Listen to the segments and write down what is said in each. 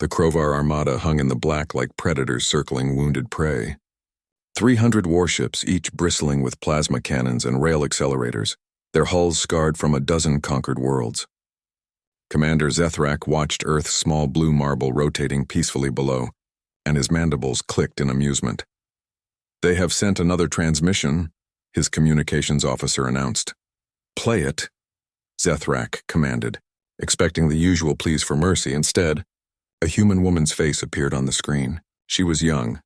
The Krovar armada hung in the black like predators circling wounded prey. 300 warships, each bristling with plasma cannons and rail accelerators, their hulls scarred from a dozen conquered worlds. Commander Zethrak watched Earth's small blue marble rotating peacefully below, and his mandibles clicked in amusement. "They have sent another transmission," his communications officer announced. "Play it," Zethrak commanded, expecting the usual pleas for mercy. Instead, a human woman's face appeared on the screen. She was young,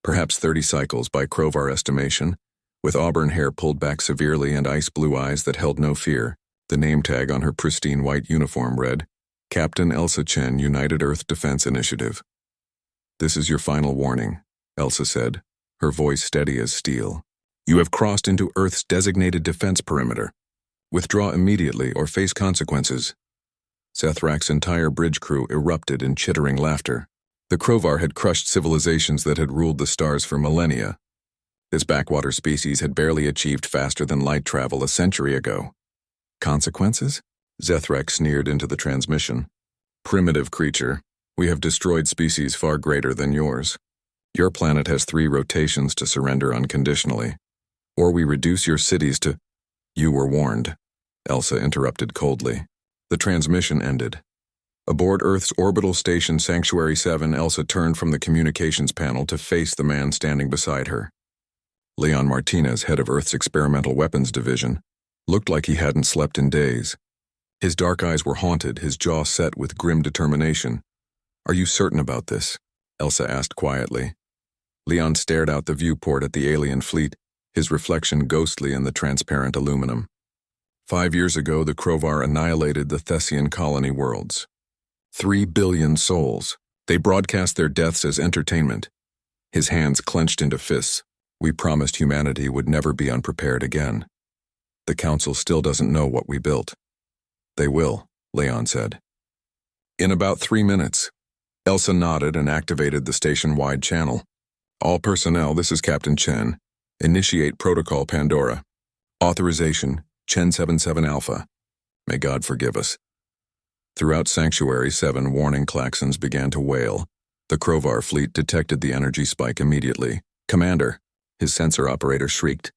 perhaps 30 cycles by Krovar estimation, with auburn hair pulled back severely and ice-blue eyes that held no fear. The name tag on her pristine white uniform read, "Captain Elsa Chen, United Earth Defense Initiative." "This is your final warning," Elsa said, her voice steady as steel. "You have crossed into Earth's designated defense perimeter. Withdraw immediately or face consequences." Zethrak's entire bridge crew erupted in chittering laughter. The Krovar had crushed civilizations that had ruled the stars for millennia. This backwater species had barely achieved faster-than-light travel a century ago. "Consequences?" Zethrak sneered into the transmission. "Primitive creature, we have destroyed species far greater than yours. Your planet has 3 rotations to surrender unconditionally. Or we reduce your cities to—" "You were warned," Elsa interrupted coldly. The transmission ended. Aboard Earth's orbital station Sanctuary 7, Elsa turned from the communications panel to face the man standing beside her. Leon Martinez, head of Earth's Experimental Weapons Division, looked like he hadn't slept in days. His dark eyes were haunted, his jaw set with grim determination. "Are you certain about this?" Elsa asked quietly. Leon stared out the viewport at the alien fleet, his reflection ghostly in the transparent aluminum. 5 years ago, the Krovar annihilated the Thessian colony worlds. 3 billion souls. They broadcast their deaths as entertainment. His hands clenched into fists. "We promised humanity would never be unprepared again. The Council still doesn't know what we built." "They will," Leon said. "In about 3 minutes." Elsa nodded and activated the station-wide channel. "All personnel, this is Captain Chen. Initiate Protocol Pandora. Authorization, Chen 77 Alpha. May God forgive us." Throughout Sanctuary 7, warning klaxons began to wail. The Krovar fleet detected the energy spike immediately. "Commander," his sensor operator shrieked.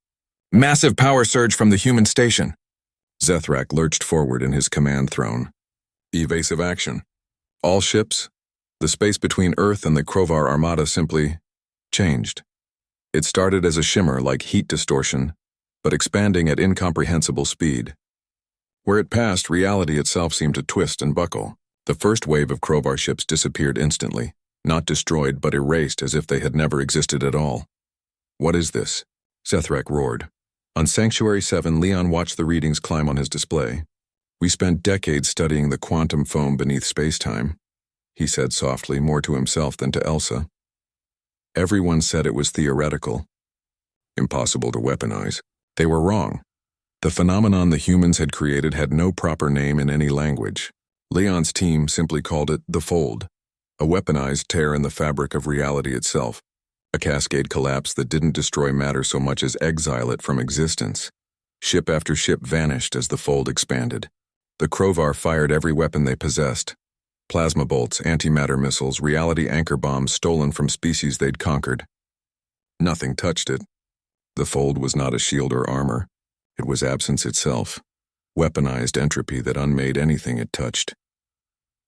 "Massive power surge from the human station." Zethrak lurched forward in his command throne. "Evasive action. All ships." The space between Earth and the Krovar armada simply changed. It started as a shimmer like heat distortion, but expanding at incomprehensible speed. Where it passed, reality itself seemed to twist and buckle. The first wave of Krovar ships disappeared instantly, not destroyed but erased as if they had never existed at all. "What is this?" Zethrak roared. On Sanctuary 7, Leon watched the readings climb on his display. "We spent decades studying the quantum foam beneath space-time," he said softly, more to himself than to Elsa. "Everyone said it was theoretical. Impossible to weaponize. They were wrong. The phenomenon the humans had created had no proper name in any language. Leon's team simply called it the Fold, a weaponized tear in the fabric of reality itself, a cascade collapse that didn't destroy matter so much as exile it from existence. Ship after ship vanished as the Fold expanded. The Krovar fired every weapon they possessed. Plasma bolts, antimatter missiles, reality anchor bombs stolen from species they'd conquered. Nothing touched it. The Fold was not a shield or armor. It was absence itself, weaponized entropy that unmade anything it touched.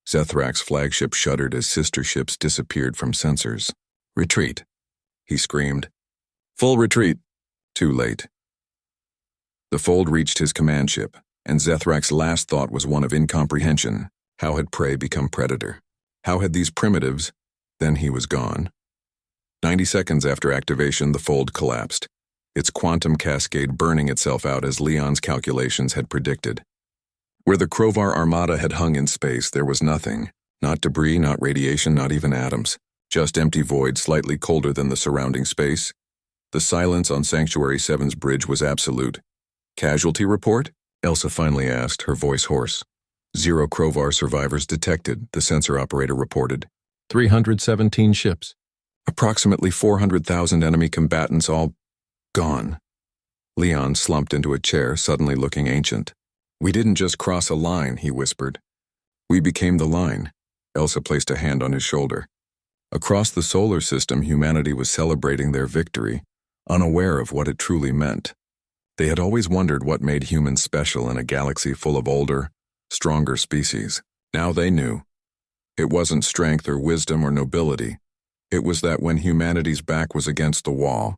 Zethrak's flagship shuddered as sister ships disappeared from sensors. "Retreat," he screamed. "Full retreat." Too late. The Fold reached his command ship, and Zethrak's last thought was one of incomprehension. How had prey become predator? How had these primitives? Then he was gone. 90 seconds after activation, the Fold collapsed, its quantum cascade burning itself out as Leon's calculations had predicted. Where the Krovar armada had hung in space, there was nothing. Not debris, not radiation, not even atoms. Just empty void slightly colder than the surrounding space. The silence on Sanctuary 7's bridge was absolute. "Casualty report?" Elsa finally asked, her voice hoarse. "0 Krovar survivors detected," the sensor operator reported. 317 ships. Approximately 400,000 enemy combatants, all gone. Leon slumped into a chair, suddenly looking ancient. "We didn't just cross a line," he whispered. "We became the line. Elsa placed a hand on his shoulder. Across the solar system, humanity was celebrating their victory, unaware of what it truly meant. They had always wondered what made humans special in a galaxy full of older, stronger species. Now they knew. It wasn't strength or wisdom or nobility. It was that when humanity's back was against the wall,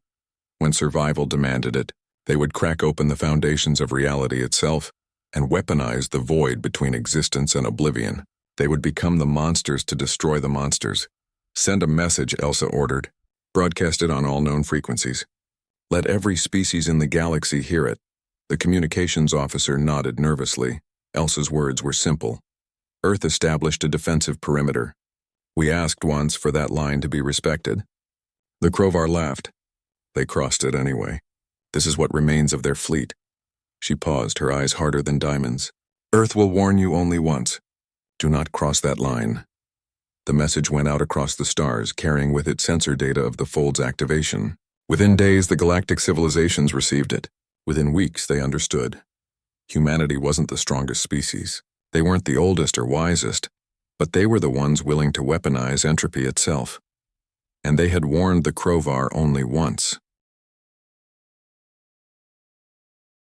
when survival demanded it, they would crack open the foundations of reality itself and weaponize the void between existence and oblivion. They would become the monsters to destroy the monsters. Send a message, Elsa ordered. Broadcast it on all known frequencies. Let every species in the galaxy hear it. The communications officer nodded nervously. Elsa's words were simple. Earth established a defensive perimeter. We asked once for that line to be respected. The Crovar laughed. They crossed it anyway. This is what remains of their fleet. She paused, her eyes harder than diamonds. Earth will warn you only once. Do not cross that line. The message went out across the stars, carrying with it sensor data of the fold's activation. Within days, the galactic civilizations received it. Within weeks, they understood. Humanity wasn't the strongest species. They weren't the oldest or wisest, but they were the ones willing to weaponize entropy itself. And they had warned the Crovar only once.